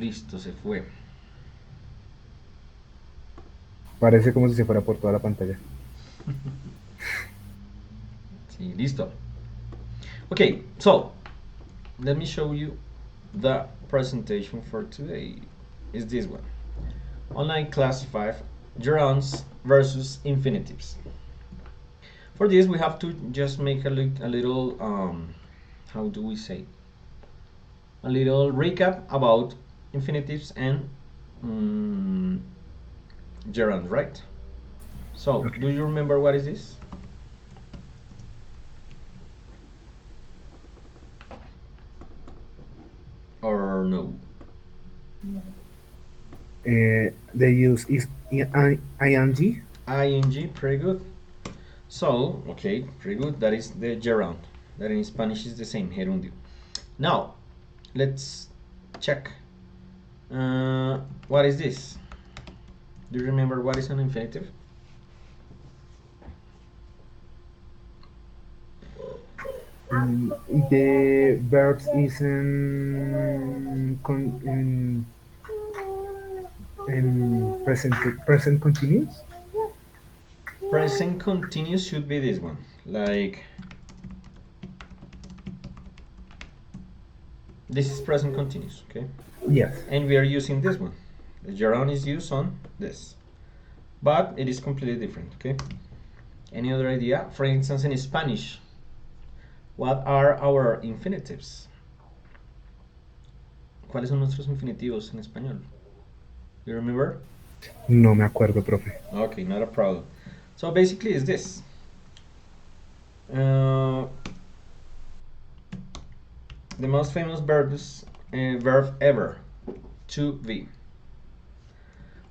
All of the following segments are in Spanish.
Listo, se fue. Parece como si se fuera por toda la pantalla. Sí, listo. Okay, so let me show you the presentation for today. Is this one. Online class 5, gerunds versus infinitives. For this, we have to just make a little, how do we say? A little recap about infinitives and um, gerunds, right? So, Okay. do you remember what is this? Or no? The use is ing. ing, pretty good. So, okay, pretty good. That is the gerund. That in Spanish is the same, gerundio. Now, let's check. What is this? Do you remember what is an infinitive? The verbs is in present continuous. Present continuous should be this one. Like, this is present continuous, okay? Yes. And we are using this one. The gerund is used on this. But it is completely different, okay? Any other idea? For instance, in Spanish, what are our infinitives? ¿Cuáles son nuestros infinitivos en español? You remember? No me acuerdo, profe. Okay, not a problem. So basically, it's this. Uh, the most famous verb ever, to be.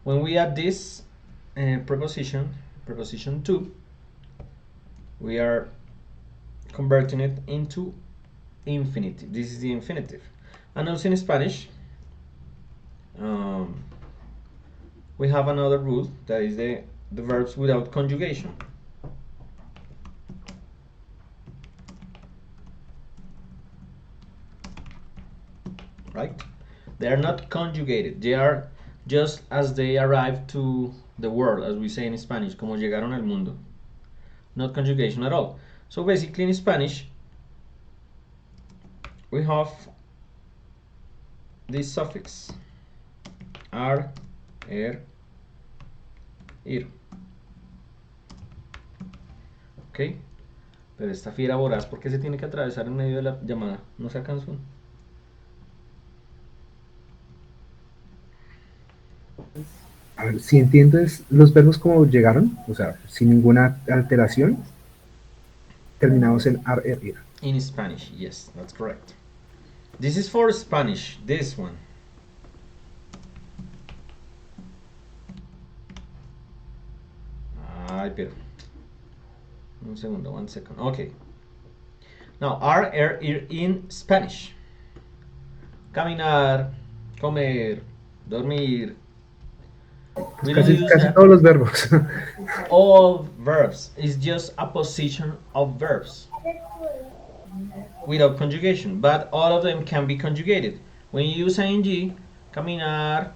When we add this preposition to, we are converting it into infinitive. This is the infinitive. And also in Spanish, um, we have another rule that is the verbs without conjugation. Right? They are not conjugated. They are just as they arrive to the world, as we say in Spanish, como llegaron al mundo. Not conjugation at all. So basically in Spanish, we have this suffix ar, er, ir. ¿Ok? Pero esta fiera voraz, ¿por qué se tiene que atravesar en medio de la llamada? No se alcanzó. A ver, si entiendes los verbos como llegaron, o sea, sin ninguna alteración, terminados en ar, er, ir. In Spanish, yes, that's correct. This is for Spanish, this one. Ay, pero. Un segundo, 1 second. Okay. Now, are, er, ir in Spanish. Caminar, comer, dormir. Pues We don't use casi that. todos los verbos. All verbs is just a position of verbs without conjugation, but all of them can be conjugated. When you use ing, caminar,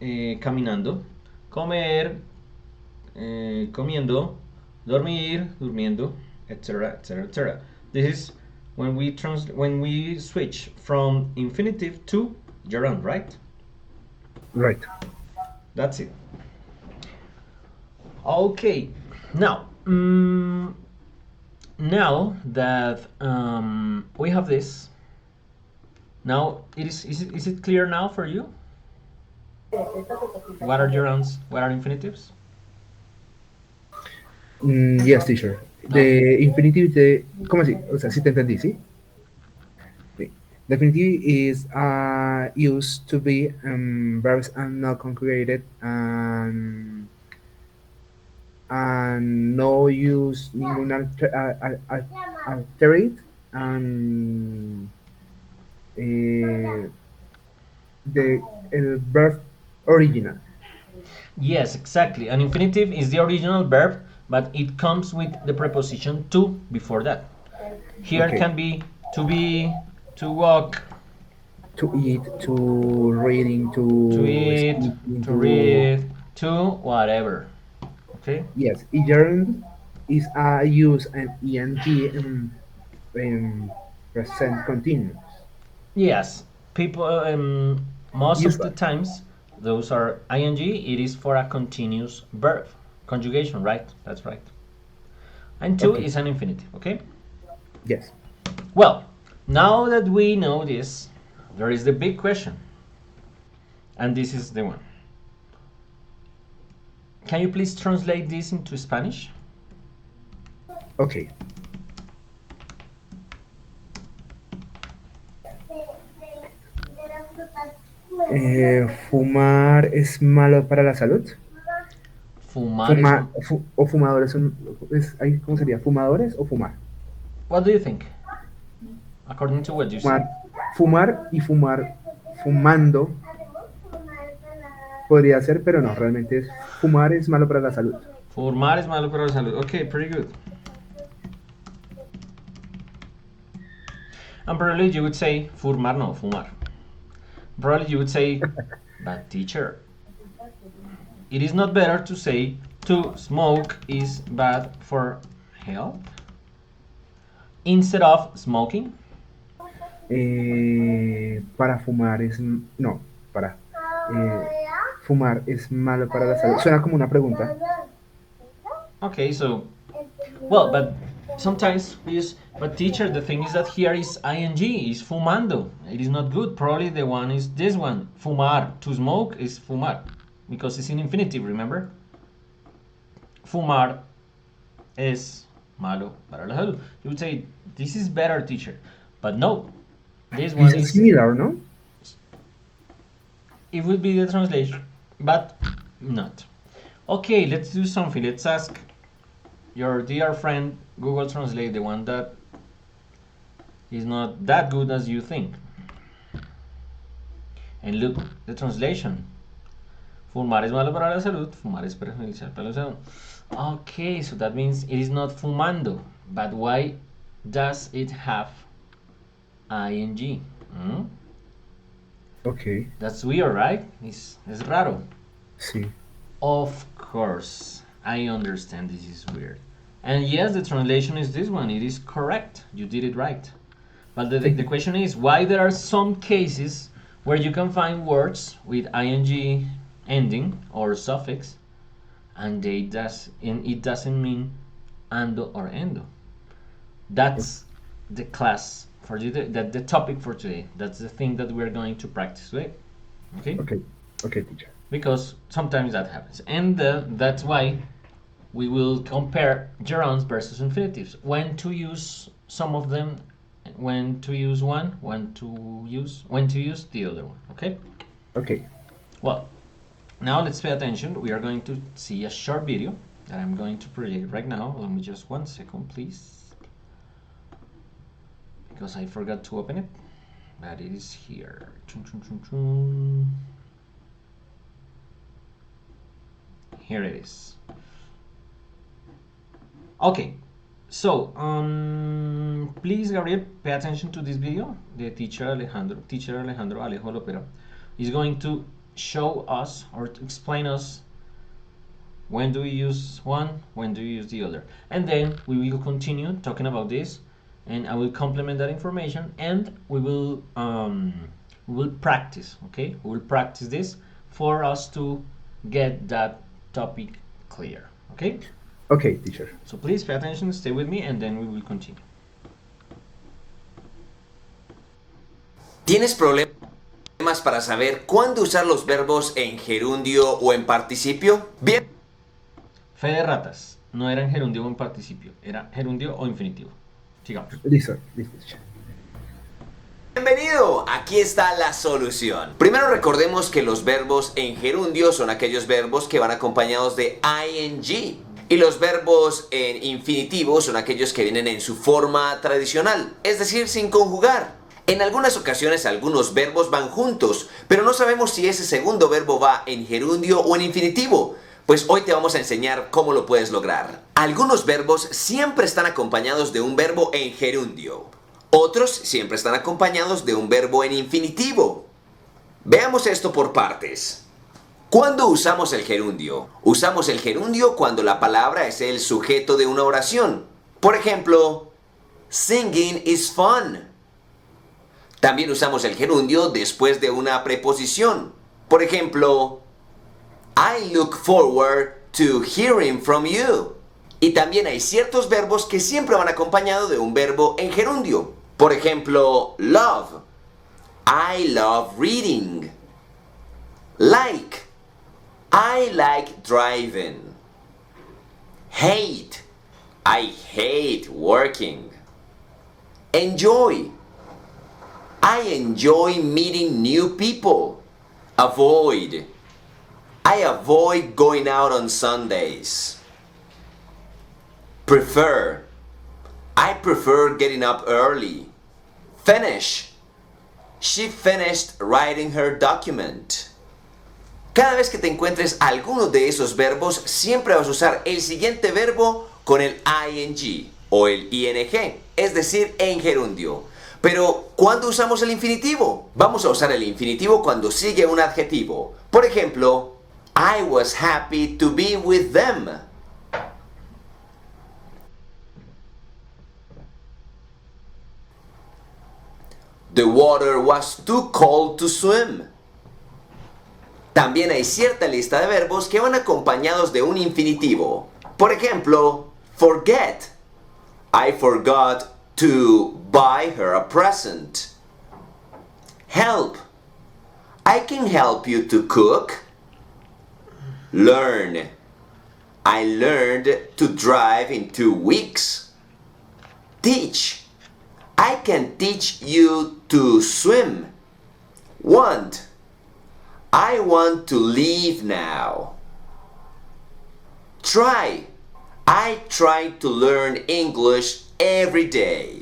caminando, comer, comiendo, dormir, durmiendo, etc., etc., etc. This is when we switch from infinitive to gerund, right? Right. That's it. Okay, now now that we have this, now is it clear now for you? What are gerunds? What are infinitives? Yes, teacher. Okay. The infinitive de... ¿Cómo así? O sea, sí te entendí, ¿sí? Sí. The infinitive is used to be verbs and not conjugated and no use ningún alterate and the el verb original. Yes, exactly. An infinitive is the original verb, but it comes with the preposition to before that. Here Okay. can be to be, to walk, to eat, to reading, To to eat, speaking, to to read, to whatever. Okay? yes. Gerund is use an eng present continuous. Yes, people, most of the Usual. times, those are ing, it is for a continuous verb. Conjugation, right? That's right. And to Okay. is an infinitive, okay? Yes. Well, now that we know this, there is the big question. And this is the one. Can you please translate this into Spanish? Okay. Fumar es malo para la salud. Fumar is. O fumadores son, ¿cómo sería? ¿Fumadores o fumar? What do you think? According to what you see. Fumar, fumar y fumar, fumando podría ser, pero no, realmente es fumar es malo para la salud. Fumar es malo para la salud. Okay, pretty good. And probably you would say, fumar, no, fumar. Probably you would say, but teacher, it is not better to say to smoke is bad for health instead of smoking? Para fumar es, no, para, eh, fumar es malo para la salud. Suena como una pregunta. Okay, so, well, but sometimes we use, but teacher, the thing is that here is ing, is fumando. It is not good. Probably the one is this one, fumar. To smoke is fumar, because it's in infinitive, remember? Fumar es malo para la salud. You would say, this is better, teacher. But no, this This one is is, similar, ¿no? it would be the translation, but not. Okay, let's do something. Let's ask your dear friend Google Translate, the one that is not that good as you think. And look, the translation. Fumar es malo para la salud, fumar es perjudicial para la salud. Okay, so that means it is not fumando. But why does it have ing? Hmm? Ok, That's weird, right? Es raro. sí. Of course, I understand this is weird. And yes, the translation is this one. It is correct. You did it right. But the question is why there are some cases where you can find words with ing ending or suffix and it doesn't mean ando or endo. That's the class for today, the topic for today. That's the thing that we're going to practice today. Okay? Ok, ok, teacher. Because sometimes that happens. And that's why we will compare gerunds versus infinitives. When to use some of them, when to use one, when to use the other one. Okay? Ok, Well, now let's pay attention. We are going to see a short video that I'm going to project right now. Let me just 1 second, please. Because I forgot to open it. But it is here. Here it is. Okay, so please, Gabriel, pay attention to this video. The teacher Alejandro Alejo Lopera is going to show us or to explain us when do we use one, when do you use the other, and then we will continue talking about this, and I will complement that information, and we will practice. Okay, we will practice this for us to get that topic clear. Okay. ok, teacher. So please pay attention, stay with me, and then we will continue. ¿Tienes problemas para saber cuándo usar los verbos en gerundio o en participio? Bien. Fe de ratas. No era en gerundio o en participio, era gerundio o infinitivo. Sigamos. Listo, listo, teacher. Bienvenido, aquí está la solución. Primero recordemos que los verbos en gerundio son aquellos verbos que van acompañados de ing. Y los verbos en infinitivo son aquellos que vienen en su forma tradicional, es decir, sin conjugar. En algunas ocasiones algunos verbos van juntos, pero no sabemos si ese segundo verbo va en gerundio o en infinitivo. Pues hoy te vamos a enseñar cómo lo puedes lograr. Algunos verbos siempre están acompañados de un verbo en gerundio. Otros siempre están acompañados de un verbo en infinitivo. Veamos esto por partes. ¿Cuándo usamos el gerundio? Usamos el gerundio cuando la palabra es el sujeto de una oración. Por ejemplo, singing is fun. También usamos el gerundio después de una preposición. Por ejemplo, I look forward to hearing from you. Y también hay ciertos verbos que siempre van acompañados de un verbo en gerundio. Por ejemplo, love. I love reading. Like. I like driving. Hate. I hate working. Enjoy. I enjoy meeting new people. Avoid. I avoid going out on Sundays. Prefer. I prefer getting up early. Finish. She finished writing her document. Cada vez que te encuentres alguno de esos verbos, siempre vas a usar el siguiente verbo con el ing o el ing, es decir, en gerundio. Pero, ¿cuándo usamos el infinitivo? Vamos a usar el infinitivo cuando sigue un adjetivo. Por ejemplo, I was happy to be with them. The water was too cold to swim. También hay cierta lista de verbos que van acompañados de un infinitivo. Por ejemplo, forget. I forgot to buy her a present. Help. I can help you to cook. Learn. I learned to drive in 2 weeks. Teach. I can teach you to swim. Want. I want to leave now. Try. I try to learn English every day.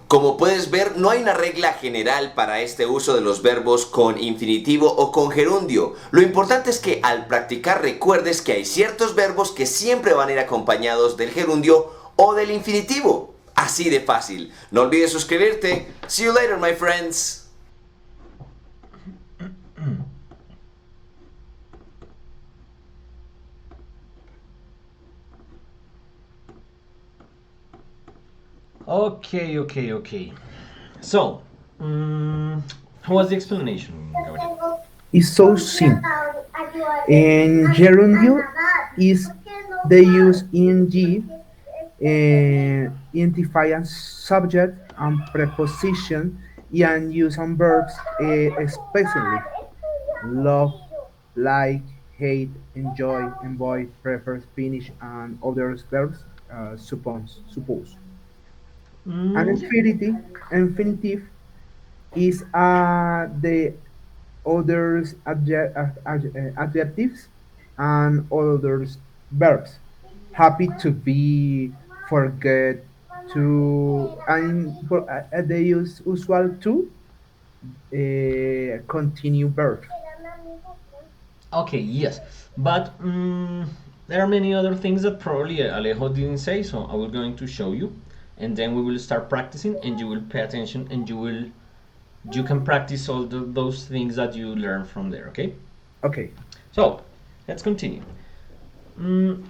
Como puedes ver, no hay una regla general para este uso de los verbos con infinitivo o con gerundio. Lo importante es que al practicar recuerdes que hay ciertos verbos que siempre van a ir acompañados del gerundio o del infinitivo. Así de fácil. No olvides suscribirte. See you later, my friends. Okay. So, how was the explanation, Gabriel? It's so simple. In gerundio is they use ing identify a subject and preposition and use on verbs especially love, like, hate, enjoy, envoy, prefer, finish, and others verbs suppose. And Yeah. infinitive is the others adjectives and others verbs. Happy to be, forget to, and they use usual to continue verb. Okay, yes, but there are many other things that probably Alejo didn't say, so I will going to show you, and then we will start practicing, and you will pay attention, and you can practice all those things that you learn from there. Okay, Okay. so let's continue.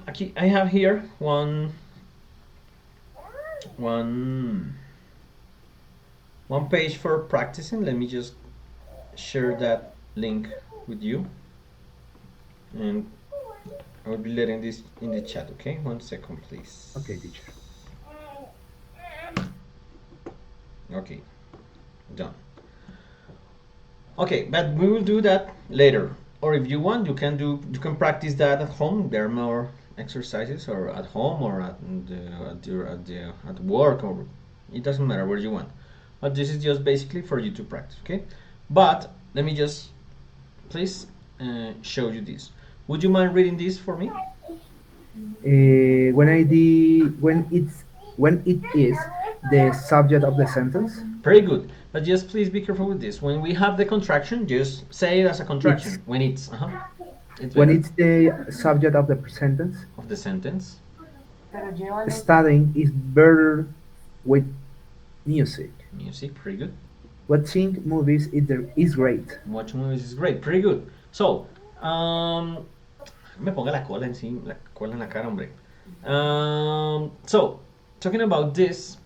Aquí, I have here one one page for practicing. Let me just share that link with you, and I will be letting this in the chat. Okay, 1 second, please. Okay, teacher. Okay, done. Okay, but we will do that later. Or if you want, you can practice that at home. There are more exercises, or at home, or at work, or it doesn't matter where you want. But this is just basically for you to practice. Okay, but let me just please show you this. Would you mind reading this for me? When it is the subject of the sentence, Very good. But just please be careful with this. When we have the contraction, just say it as a it's contraction. When it's when better. it's the subject of the sentence, Of the sentence. studying is better with music. Music, pretty good. Watching movies is great. Watch movies is great, pretty good. So, me ponga la cola encima, la cola en la cara, hombre. So, talking about this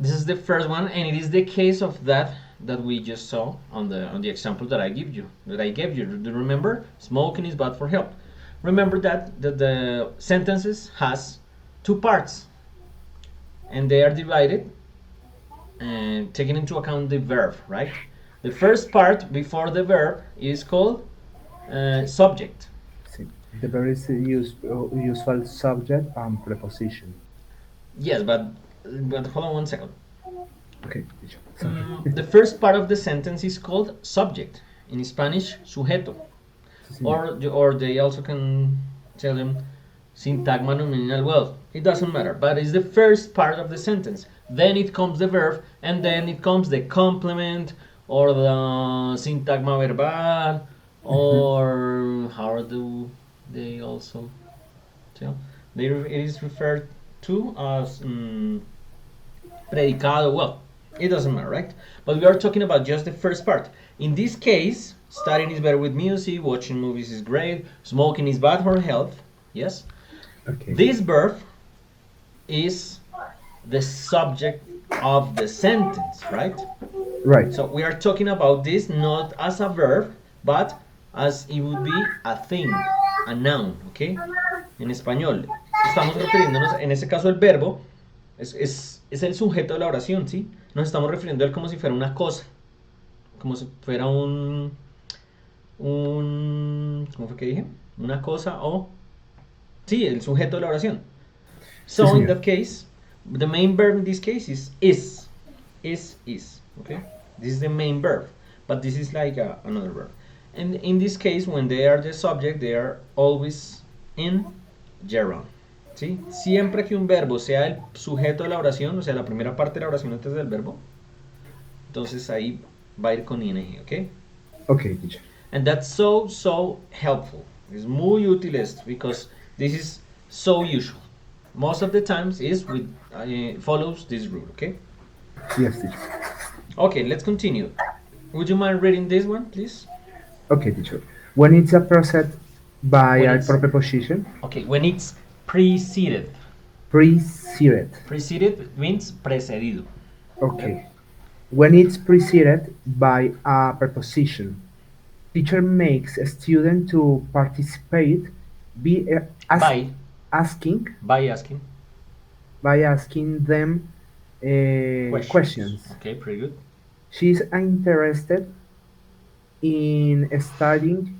is the first one, and it is the case of that we just saw on the example that I gave you. Do you remember? Smoking is bad for health. Remember that the sentences has two parts, and they are divided and taking into account the verb, right? The first part before the verb is called subject. Sí. The very usual subject and preposition. Yes, but hold on one second. Okay, teacher. Sorry. The first part of the sentence is called subject. In Spanish, sujeto. Sí, señor. Or they also can tell them syntagma nominal. Well, it doesn't matter, but it's the first part of the sentence. Then it comes the verb, and then it comes the complement or the syntagma verbal, or how do they also tell? It is referred to as predicado. Well, it doesn't matter, right? But we are talking about just the first part. In this case, studying is better with music, watching movies is great, smoking is bad for health. Yes. Okay. This verb is the subject of the sentence, right? Right. So we are talking about this not as a verb, but as it would be a thing, a noun, ¿ok? En español, estamos refiriéndonos, en ese caso el verbo es el sujeto de la oración, ¿sí? Nos estamos refiriendo a él como si fuera una cosa, como si fuera ¿cómo fue que dije? Una cosa o, sí, el sujeto de la oración. Sí, So in señor. that case, the main verb in this case is, okay? This is the main verb, but this is like another verb. And in this case, when they are the subject, they are always in gerund. ¿Sí? Siempre que un verbo sea el sujeto de la oración, o sea, la primera parte de la oración antes del verbo, entonces ahí va a ir con ing, ¿ok? Okay, teacher. And that's so helpful. Es muy útil esto, because this is so usual. Most of the times is with follows this rule, okay? Yes, teacher. Okay, let's continue. Would you mind reading this one, please? Okay, teacher. When it's a process by When a it's- preposition, Okay, when it's preceded. preceded. Preceded means precedido. Okay. When it's preceded by a preposition, teacher makes a student to participate be By asking asking by asking them questions. Okay, pretty good. She's interested in studying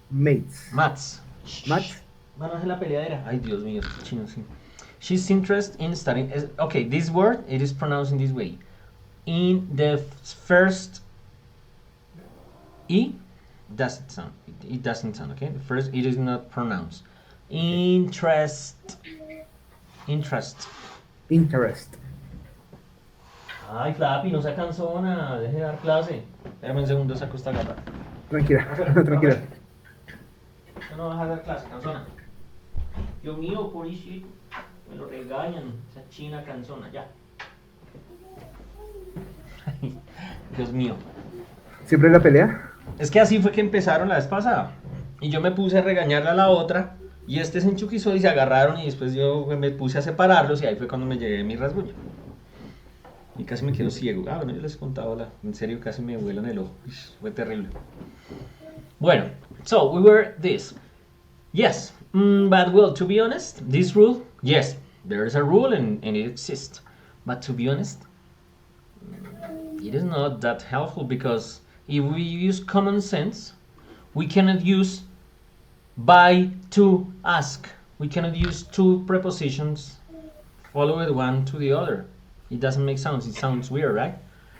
maths. Maths. Maths? Manos en la peleadera. Ay, Dios mío, estos chinos, sí. She's interested in studying. Okay, this word, it is pronounced in this way. In the first E, doesn't sound. It doesn't sound, okay? The first, it is not pronounced. Interest. Interest. Ay, Flappy, no sea cansona. Deje de dar clase. Espérame un segundo, saco esta gata. Tranquila, Afuera, tranquila. afuera. No vas a dar clase, cansona. Dios mío, pobrecito. Me lo regañan. Esa china cansona, ya. Dios mío. ¿Siempre la pelea? Es que así fue que empezaron la vez pasada. Y yo me puse a regañarle a la otra. Y este se enchuquizó y se agarraron. Y después yo me puse a separarlos. Y ahí fue cuando me llegué mi rasguño. Y casi me quedo ciego. Ah, bueno, yo les contaba. En serio, casi me vuelan el ojo. Ush, fue terrible. Bueno, so we were this. Yes, but well, to be honest, this rule, yes, there is a rule and it exists. But to be honest, it is not that helpful because if we use common sense, we cannot use by to ask. We cannot use two prepositions followed one to the other. It doesn't make sense. It sounds weird, right?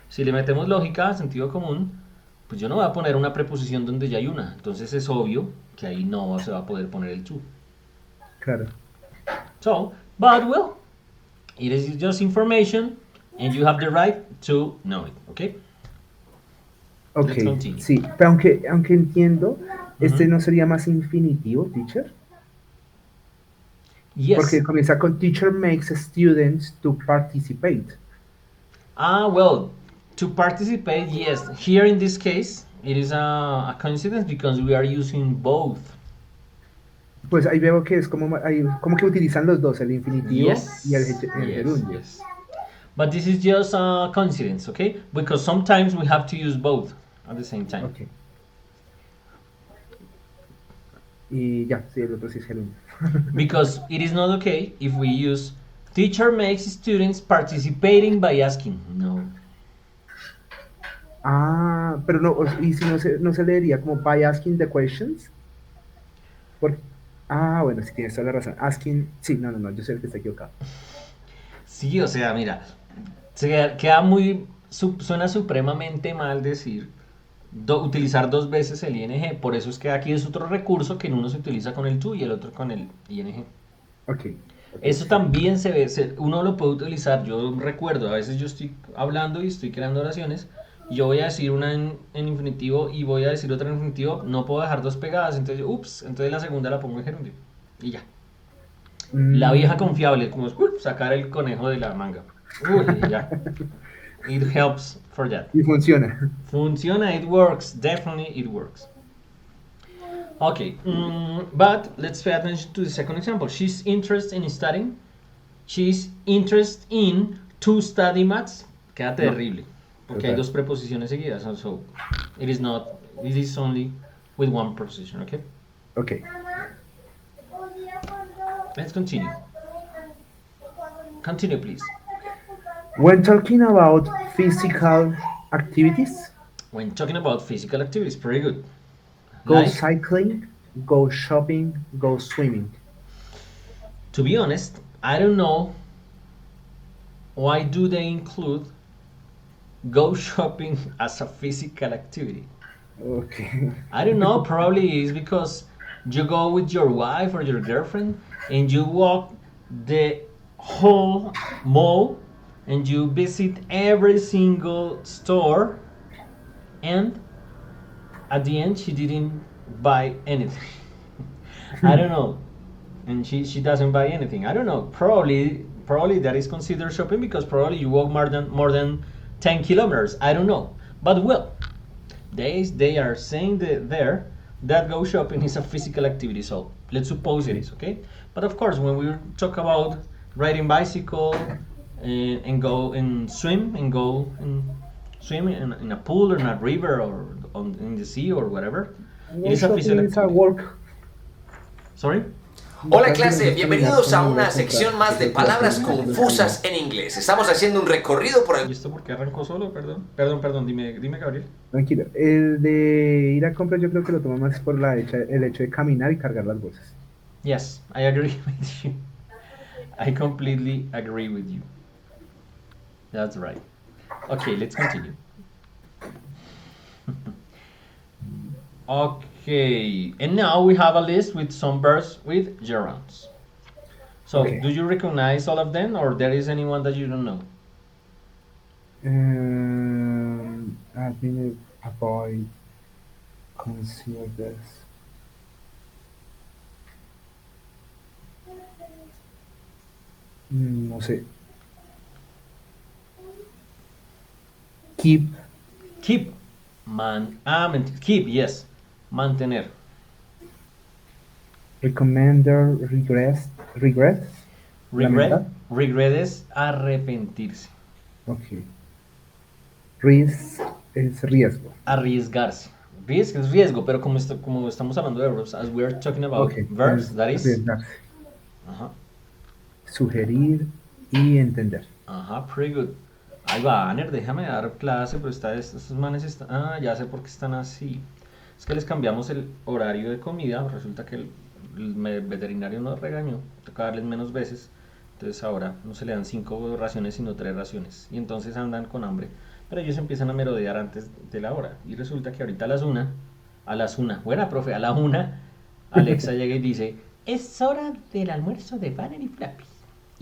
Si le metemos lógica, sentido común, pues yo no voy a poner una preposición donde ya hay una. Entonces es obvio que ahí no se va a poder poner el to. Claro. So, but well, it is just information and you have the right to know it, okay? Let's Ok, continue. sí, pero aunque entiendo, este no sería más infinitivo, teacher, Yes. porque comienza con teacher makes students to participate. Well, to participate, yes. Here in this case, it is a coincidence because we are using both. Pues ahí veo que es como, como que utilizan los dos, el infinitivo y Yes, el yes, gerundio. yes. But this is just a coincidence, okay? Because sometimes we have to use both at the same time. Ok. Y ya, sí, el otro sí es gerundio. Because it is not okay if we use teacher makes students participating by asking. No. Ah, pero no, y si no se leería como by asking the questions. Por- bueno, sí tienes toda la razón. Asking, sí, no, yo sé el que está equivocado. Sí, o sea, mira, queda muy, suena supremamente mal decir utilizar dos veces el ing. Por eso es que aquí es otro recurso que en uno se utiliza con el to y el otro con el ing. Ok, ok, Eso sí. también se ve, uno lo puede utilizar. Yo recuerdo, a veces yo estoy hablando y estoy creando oraciones. Y yo voy a decir una en infinitivo y voy a decir otra en infinitivo. No puedo dejar dos pegadas. Entonces, ups, entonces la segunda la pongo en gerundio. Y ya. La vieja Mm, confiable, como es sacar el conejo de la manga. Uy, ya. It helps for that. y funciona. Funciona, it works. Definitely it works. Okay, but let's pay attention to the second example. She's interested in studying. She's interested in to study maths. Queda No, terrible. Porque hay total. dos preposiciones seguidas. So it is not, it is only with one preposition, okay? Ok. Let's continue. Continue, please. When talking about physical activities, When talking about physical activities, pretty good. go Like, cycling, go shopping, go swimming. to be honest, I don't know why do they include go shopping as a physical activity. Ok. I don't know, probably it's because you go with your wife or your girlfriend and you walk the whole mall and you visit every single store, and at the end she didn't buy anything. I don't know. And she doesn't buy anything. I don't know. Probably that is considered shopping because probably you walk more than 10 kilometers. I don't know. But well, they are saying there that go shopping is a physical activity, so let's suppose it Sí. is, okay? But of course, when we talk about riding bicycle and go and swim and go and swim in a pool or in a river or in the sea or whatever, it Go is a physical shopping is a activity. work. Sorry. Hola Básicamente clase, es caminar bienvenidos a como ir a una comprar. sección más de Yo creo que palabras básicamente es caminar. confusas en inglés. Estamos haciendo un recorrido por ¿Y el... esto por qué arrancó solo? Perdón, dime, Gabriel. Tranquilo. El de ir a comprar yo creo que lo tomo más por el hecho de caminar y cargar las bolsas. Yes, I agree with you. I completely agree with you. That's right. Okay, let's continue. Okay, and now we have a list with some verbs with gerunds. So, Okay. do you recognize all of them, or there is anyone that you don't know? Admit, avoid, conceal this. No sé. Keep, Keep, keep, yes, mantener. recommender, regret, Regret, lamentar. regret es arrepentirse, Ok. Risk es riesgo. arriesgarse. Risk es riesgo, pero como estamos hablando de verbs, as we are talking Ok. about verbs, Es that is. arriesgarse. Ajá, Sugerir y entender. ajá, pretty good. Ahí va, Aner, déjame dar clase, pero estos manes están. Ah, ya sé por qué están así. Es que les cambiamos el horario de comida. Resulta que el veterinario nos regañó. Toca darles menos veces. Entonces ahora no se le dan 5 raciones, sino 3 raciones. Y entonces andan con hambre. Pero ellos empiezan a merodear antes de la hora. Y resulta que ahorita a las una, buena profe, a la 1, Alexa llega y dice: es hora del almuerzo de Banner y Flappy.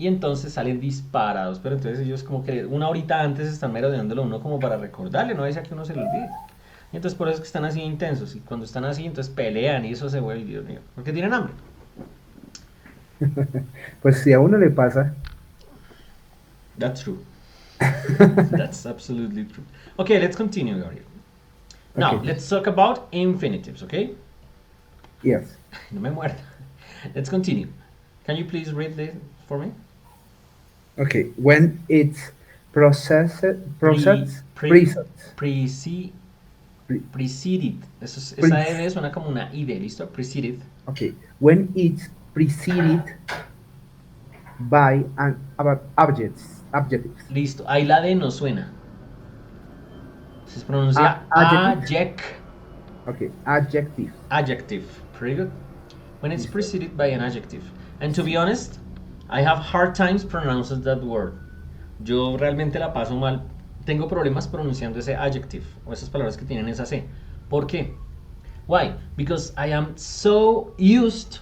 Y entonces salen disparados, pero entonces ellos como que una horita antes están merodeándolo a uno como para recordarle, no es que uno se lo olvide. Y entonces por eso es que están así intensos, y cuando están así entonces pelean y eso se vuelve, Dios mío, porque tienen hambre. Pues si a uno le pasa, That's true. That's absolutely true. Okay, let's continue, Gabriel. Now, Okay. let's talk about infinitives, okay? Yes. No me muerda. Let's continue. Can you please read this for me? Okay. When it's processed, Pre, processed, pre, processed, preci- pre, preceded. Esa pre- R suena como una ID, ¿listo? Preceded. okay. When it's preceded by an adjectives, Listo. Ahí la D no suena. Se pronuncia adjectives. Okay. Adjectives. adjective. Pretty good. When it's Listo. preceded by an adjective. And to be Sí. honest, I have hard times pronouncing that word. Yo realmente la paso mal. Tengo problemas pronunciando ese adjective o esas palabras que tienen esa C. ¿Por qué? Why? Because I am so used,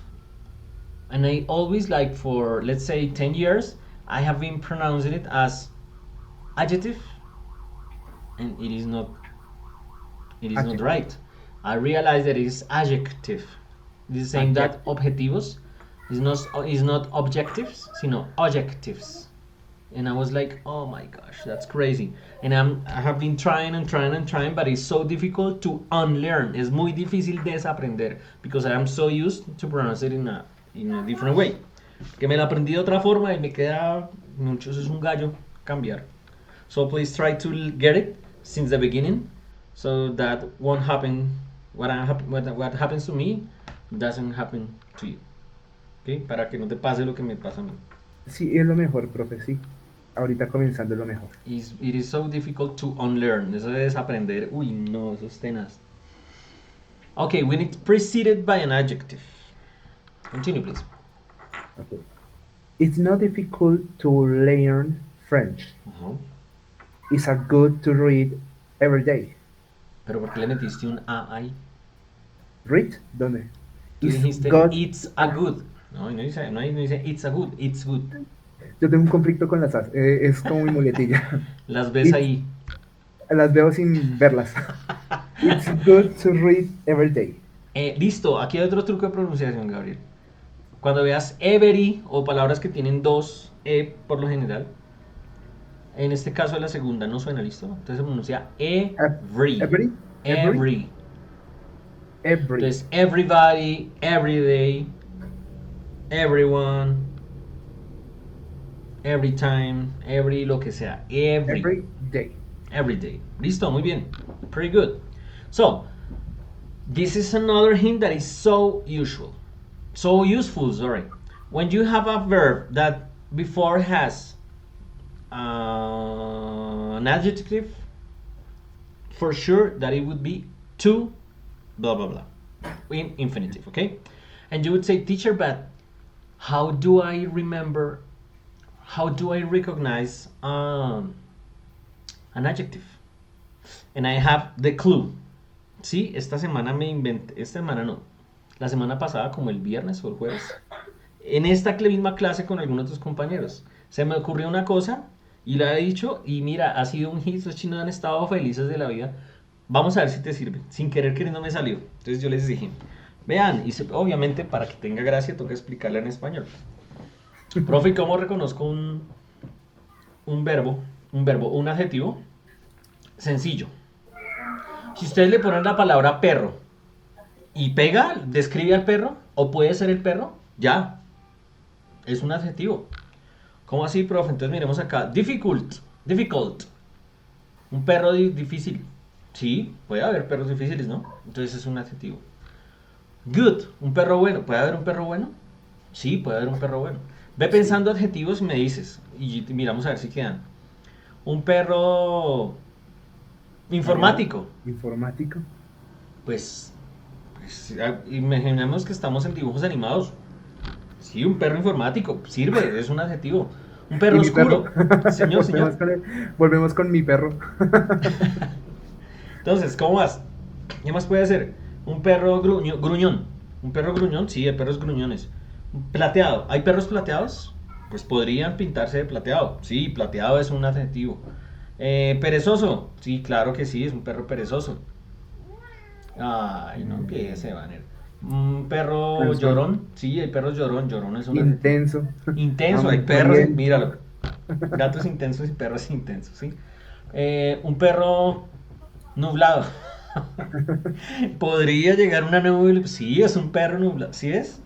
and I always, like, for let's say 10 years, I have been pronouncing it as adjective, and it is not Adjective. right. I realize that it is adjective. It is saying that Adjective. objetivos is not objectives, sino adjectives. And I was like, oh my gosh, that's crazy. And I have been trying and trying and trying, but it's so difficult to unlearn. Es muy difícil desaprender because I am so used to pronounce it in a different way. Que me la aprendí de otra forma y me queda muchos es un gallo cambiar. So please try to get it since the beginning, so that won't happen. What happens to me doesn't happen to you. Okay? Para que no te pase lo que me pasa a mí. Sí, es lo mejor, profe, sí. Ahorita comenzando es lo mejor. It is so difficult to unlearn. Eso de desaprender. Uy, no, eso es tenaz. Okay, when it's preceded by an adjective. Continue, please. Okay. It's not difficult to learn French. Ajá. It's a good to read every day. Pero ¿por qué le metiste un A ahí? ¿Read? ¿Dónde? Tú It's dijiste good. it's a good. No, no dice it's a good, it's good. Yo tengo un conflicto con las as. Es como mi muletilla. Las ves It's, ahí. las veo sin verlas. It's good to read every day. Listo, aquí hay otro truco de pronunciación, Gabriel. Cuando veas every o palabras que tienen dos E por lo general, en este caso la segunda no suena, ¿listo? Entonces se pronuncia every. Every? Every. Every. Entonces, everybody, everyday, everyone, every time, every lo que sea. Every day. Every day. Listo, muy bien. Pretty good. So, this is another hint that is so useful, sorry. When you have a verb that before has an adjective, for sure that it would be to blah blah blah in infinitive, okay? And you would say, teacher, but how do I recognize an adjective? And I have the clue. Sí, esta semana esta semana no, la semana pasada, como el viernes o el jueves, en esta misma clase con algunos otros compañeros, se me ocurrió una cosa y la he dicho y mira, ha sido un hit, los chinos han estado felices de la vida. Vamos a ver si te sirve. Sin querer queriendo me salió. Entonces yo les dije, vean, y obviamente para que tenga gracia toca explicarla en español. Profe, ¿cómo reconozco un adjetivo? Sencillo. Si ustedes le ponen la palabra perro y pega, describe al perro, o puede ser el perro, ya, es un adjetivo. ¿Cómo así, profe? Entonces miremos acá. Difficult. Un perro difícil. Sí, puede haber perros difíciles, ¿no? Entonces es un adjetivo. Good, un perro bueno. ¿Puede haber un perro bueno? Sí, puede haber un perro bueno. Ve pensando adjetivos y me dices. Y miramos a ver si quedan. Un perro informático. Informático. Pues imaginemos que estamos en dibujos animados. Sí, un perro informático. Sirve, es un adjetivo. Un perro ¿Y mi oscuro. perro? Señor. Volvemos con mi perro. Entonces, ¿cómo vas? ¿Qué más puede ser? Un perro gruñón. Un perro gruñón, sí, hay perros gruñones. Plateado. ¿Hay perros plateados? Pues podrían pintarse de plateado. Sí, plateado es un adjetivo. Perezoso. Sí, claro que sí, es un perro perezoso. Ay, no empiece, Banner. Un perro Cansón. llorón. Sí, hay perros llorón. Llorón es un adjetivo. Intenso. Intenso, hay perros, míralo. Gatos intensos y perros intensos, ¿sí? Un perro nublado. Podría llegar una nube. Sí, es un perro nublado. ¿Sí es?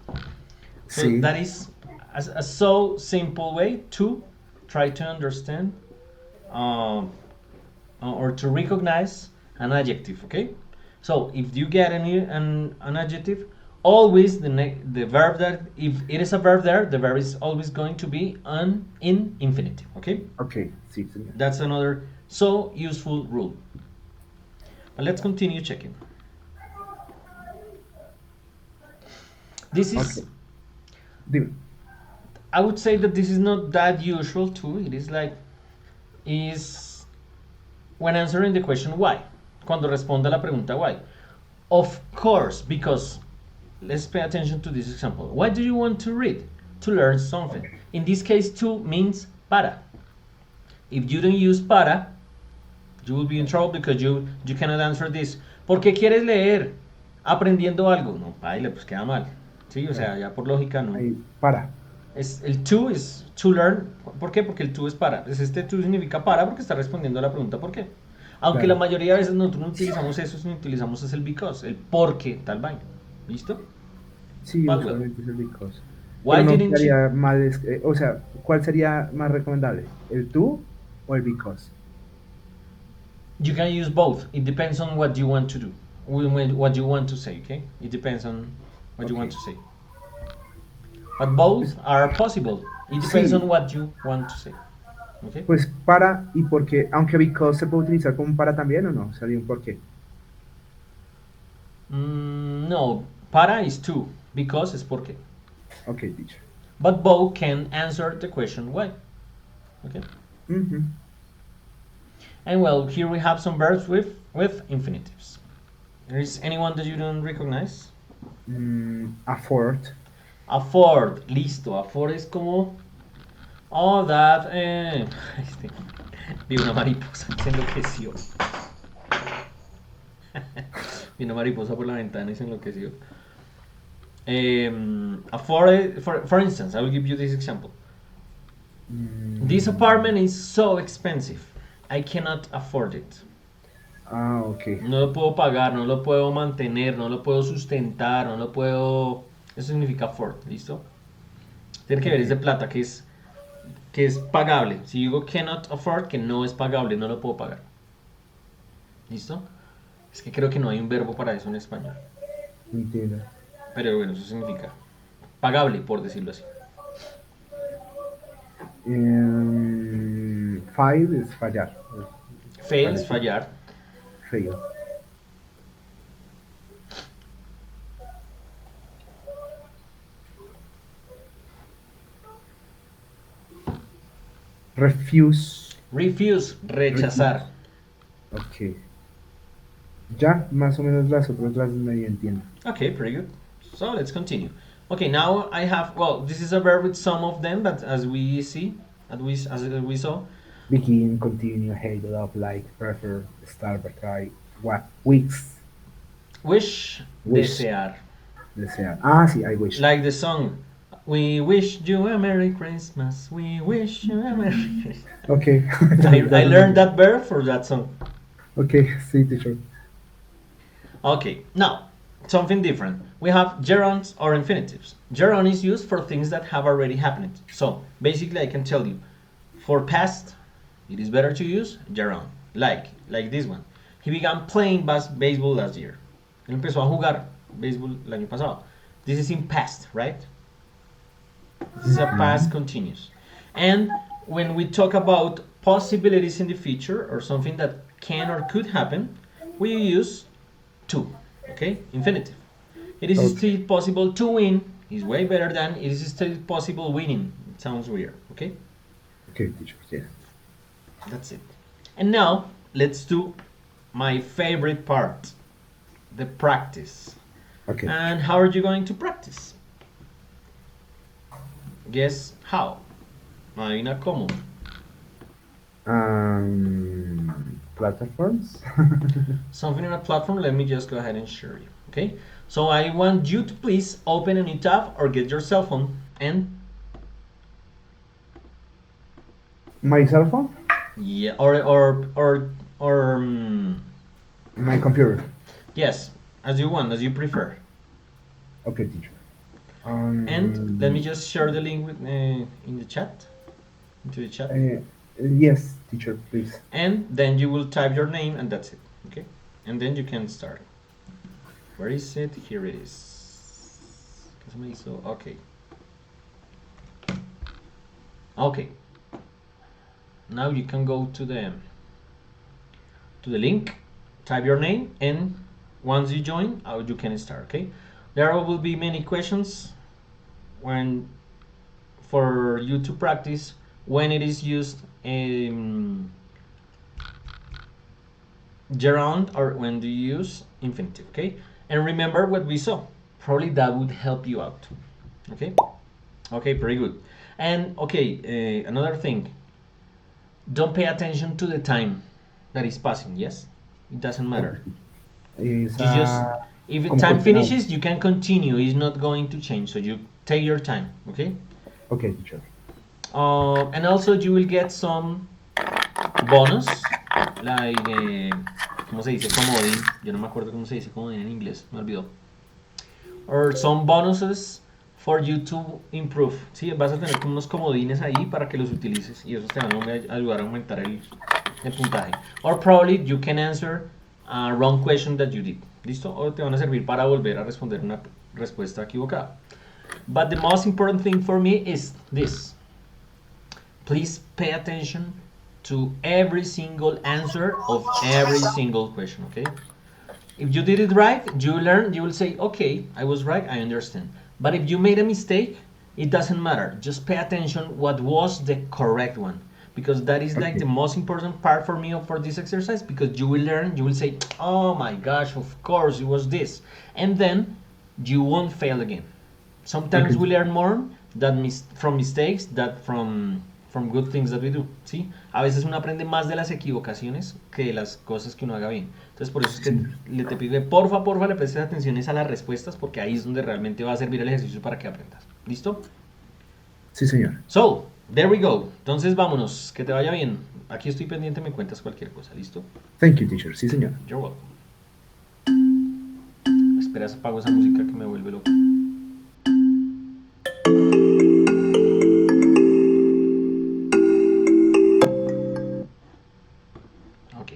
So Sí, that is a so simple way to try to understand um, or to recognize an adjective. Okay. So if you get an adjective, always the verb that if it is a verb there, the verb is always going to be in infinitive. Okay. ok, sí, señor. That's another so useful rule. But let's continue checking. This Ok, is, dime. I would say that this is not that usual too. It is like, is when answering the question why. Cuando responda la pregunta why. Of course, because let's pay attention to this example. Why do you want to read? To learn something. In this case, to means para. If you don't use para, you will be in trouble because you cannot answer this. ¿Por qué quieres leer? Aprendiendo algo. No, baile, pues queda mal. Sí, o sea, ya por lógica no. Ahí, para. El to es to learn. ¿Por qué? Porque el to es para. Pues este to significa para porque está respondiendo a la pregunta ¿por qué? Aunque la Claro. mayoría de veces nosotros no utilizamos eso, sino utilizamos es el because, el por qué tal vaina. ¿Listo? Sí, But well, usualmente es el because. why Pero no didn't you? quedaría mal, o sea, ¿cuál sería más recomendable? ¿El tú o el because? You can use both. It depends on what you want to do. What you want to say, okay? It depends on what you Ok. want to say. But both Pues, are possible. It depends on sí, what you want to say. Okay? pues para y porque, aunque because se puede utilizar como para también o no, sería un por qué. No, para is to, because is porque. Ok, dicho. But both can answer the question why. Okay? Ujú. And well, here we have some verbs with infinitives. There is anyone that you don't recognize? Afford. Afford, listo. Afford es como. Oh, that. Vi una mariposa que se enloqueció. Vi una mariposa por la ventana y se enloqueció. Afford, for instance, I will give you this example. This apartment is so expensive. I cannot afford it. Ah, ok. No lo puedo pagar, no lo puedo mantener, no lo puedo sustentar, no lo puedo. Eso significa afford, ¿listo? Tiene que ver Ok. es de plata, que es pagable. Si digo cannot afford, que no es pagable, no lo puedo pagar. ¿Listo? Es que creo que no hay un verbo para eso en español. Entiendo. Pero bueno, eso significa pagable, por decirlo así. Fail es fallar. Fail es Parecido. fallar. Fail. Refuse. Refuse, Refuse. rechazar. Ok. Ya, más o menos las otras las medio entiendo. Okay, pretty good. So let's continue. Okay, now I have, well, this is a verb with some of them, but as we see, as we saw, Begin, continue, hate, love, like, prefer, start, try, what, weeks, wish, wish, desear. desear. Ah, sí, I wish. Like the song, we wish you a Merry Christmas, we wish you a Merry Christmas. Okay. I Doesn't learned matter. that verb for that song. Okay, sí, teacher. Okay, now, something different. We have gerunds or infinitives. Gerund is used for things that have already happened. So, basically I can tell you, for past, it is better to use gerund. Like this one. He began playing baseball last year. Él empezó a jugar béisbol el año pasado. This is in past, right? This is a past continuous. And when we talk about possibilities in the future or something that can or could happen, we use to, okay? Infinitive. It is Okay. still possible to win is way better than it is still possible winning. It sounds weird, okay? Okay, teacher, yes. That's it. And now let's do my favorite part, the practice. Okay, teacher. And how are you going to practice? Guess how? Marina, ¿cómo? Platforms. Something in a platform, let me just go ahead and share you, okay? So I want you to please open a new tab or get your cell phone and My cell phone, Yeah, or my computer. yes, as you want, as you prefer. Okay, teacher. And let me Um, just share the link with, in the chat, into the chat, uh, yes, teacher, please. and then you will type your name, and that's it. Okay, and then you can start. Where is it? Here it is. ¿Qué se me hizo? Okay. Okay. Now you can go to the link, type your name, and once you join, you can start. Okay. There will be many questions when for you to practice when it is used gerund or when do you use infinitive. Okay. And remember what we saw. Probably that would help you out. Okay. Okay. Very good. And okay, another thing. Don't pay attention to the time that is passing. Yes, it doesn't Okay, matter. es You just if the como time continuar. finishes, you can continue. It's not going to change. So you take your time. Okay. Okay, teacher. And also you will get some bonus, like ¿cómo se dice comodín? Yo no me acuerdo cómo se dice comodín en inglés. Me olvidó. Or some bonuses for you to improve. Sí, vas a tener como unos comodines ahí para que los utilices y esos te van a ayudar a aumentar el puntaje. Or probably you can answer a wrong question that you did. ¿Listo? O te van a servir para volver a responder una respuesta equivocada. But the most important thing for me is this. Please pay attention to every single answer of every single question, okay? If you did it right, you learn, you will say, okay, I was right, I understand. But if you made a mistake, it doesn't matter. Just pay attention what was the correct one. Because that is like Okay, the most important part for me for this exercise, because you will learn, you will say, oh my gosh, of course it was this. And then you won't fail again. okay, Sometimes we learn more from mistakes than from good things that we do, ¿sí? A veces uno aprende más de las equivocaciones que de las cosas que uno haga bien. Entonces, por eso es sí, que señor. te pido que porfa, le prestes atención a las respuestas porque ahí es donde realmente va a servir el ejercicio para que aprendas. ¿Listo? Sí, señor. So, there we go. Entonces, vámonos. Que te vaya bien. Aquí estoy pendiente, me cuentas cualquier cosa. ¿Listo? Thank you, teacher. Sí, señor. You're welcome. Espera, apago esa música que me vuelve loco. Ok.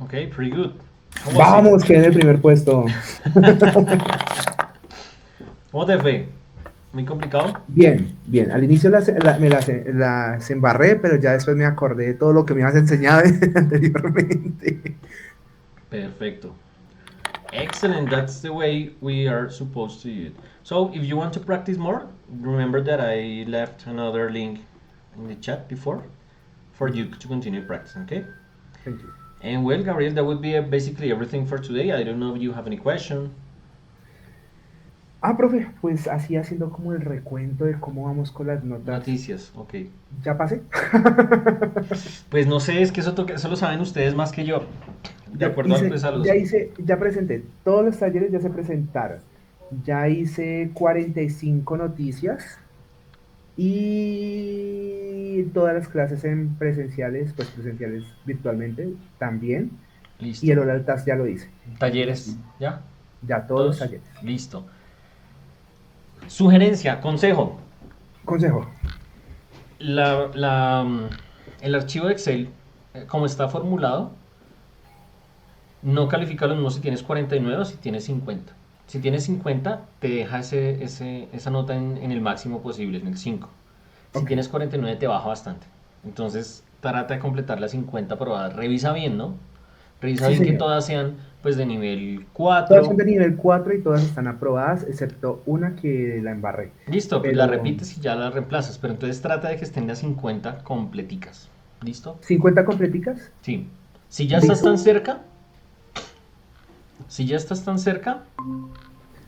Okay, pretty good. How was it? Vamos, quedé en el primer puesto. ¿Cómo te fue? ¿Muy complicado? Bien, bien. Al inicio las embarré, pero ya después me acordé de todo lo que me habías enseñado anteriormente. Perfecto. Excellent. That's the way we are supposed to do it. So, if you want to practice more, remember that I left another link in the chat before for you to continue practicing, okay? Thank you. And well, Gabriel, that would be basically everything for today. I don't know if you have any question. Ah, profe, pues así haciendo como el recuento de cómo vamos con las notas. Noticias, ok. ¿Ya pasé? Pues no sé, es que eso lo saben ustedes más que yo. De acuerdo a los... Ya presenté, todos los talleres ya se presentaron. Ya hice 45 noticias y todas las clases en presenciales, pues presenciales virtualmente también. Y Listo. el oral task ya lo hice. Talleres, ¿ya? Ya todos los talleres. Listo. Sugerencia, consejo. Consejo. El archivo de Excel, como está formulado, no califica lo mismo si tienes 49 o si tienes 50. Si tienes 50, te deja esa nota en el máximo posible, en el 5. Si Ok. tienes 49, te baja bastante. Entonces, trata de completar las 50 probadas. Revisa bien, ¿no? Revisa Sí, bien que señor. todas sean pues de nivel Todas son 4. de nivel 4 y todas están aprobadas, excepto una que la embarré. Listo, pues la Pero repites y ya la reemplazas. Pero entonces trata de que estén las 50 completicas. ¿Listo? 50 completicas, Sí. Si ya estás listo. tan cerca, si ya estás tan cerca,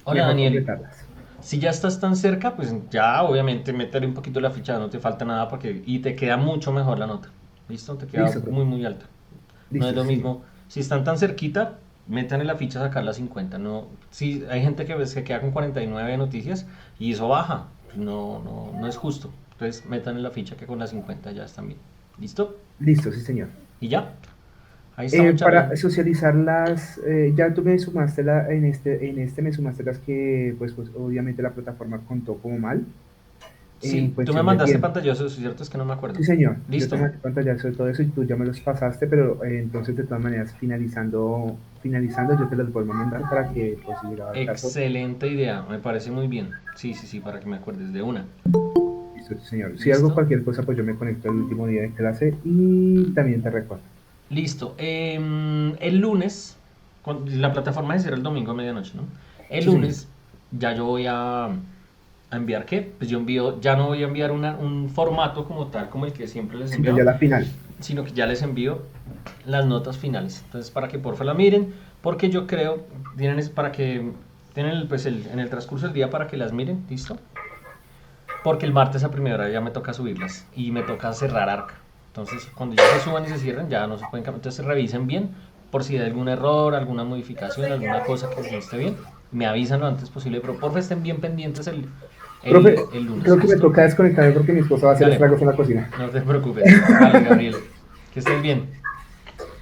hola Mejor Daniel, completarlas. si ya estás tan cerca, pues ya obviamente métele un poquito la ficha, no te falta nada y te queda mucho mejor la nota. ¿Listo? Te queda Listo, profe. muy muy alta. No es Listo, lo sí, señor. mismo. Si están tan cerquita, métanle la ficha a sacar las 50. No, si hay gente que se queda con 49 noticias y eso baja. No es justo. Entonces métanle la ficha que con las 50 ya están bien. ¿Listo? Listo, sí, señor. Y ya. Ahí estamos charlando. Para socializarlas, ya tú me sumaste en este me sumaste las que, pues obviamente la plataforma contó como mal en Sí, tú me cuestión de mandaste tiempo. pantallazo, ¿cierto? Es que no me acuerdo. Sí, señor. Yo te Listo. mandé pantallazo de todo eso y tú ya me los pasaste, pero entonces de todas maneras, finalizando, yo te los vuelvo a mandar para que, pues, si llegaba el caso, Excelente idea, me parece muy bien. Sí, sí, sí, para que me acuerdes de una. listo, sí, señor. Si algo, ¿Listo? cualquier cosa, pues yo me conecto el último día de clase y también te recuerdo. Listo. El lunes, la plataforma se cierra el domingo a medianoche, ¿no? El Sí, señor. lunes ya yo voy a enviar ¿qué? Pues yo envío, ya no voy a enviar un formato como tal, como el que siempre les he Sino ya enviado, la final. sino que ya les envío las notas finales. Entonces, para que porfa la miren, porque yo creo, para que tienen en el transcurso del día para que las miren, ¿listo? Porque el martes a primera hora ya me toca subirlas y me toca cerrar arca. Entonces, cuando ya se suban y se cierren, ya no se pueden cambiar. Entonces, revisen bien por si hay algún error, alguna modificación, alguna cosa que no esté bien. Me avisan lo antes posible, pero porfa estén bien pendientes Profe, el lunes, creo que me ¿listo? toca desconectarme porque mi esposa va a hacer Dale, estragos en la cocina. no te preocupes. Vale, Gabriel. Que estés bien.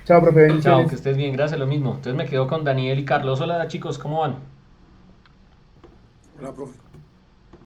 Chao, profe, Chao, que bendiciones. estés bien. Gracias, lo mismo. Entonces me quedo con Daniel y Carlos. Hola, chicos, ¿cómo van? Hola, profe.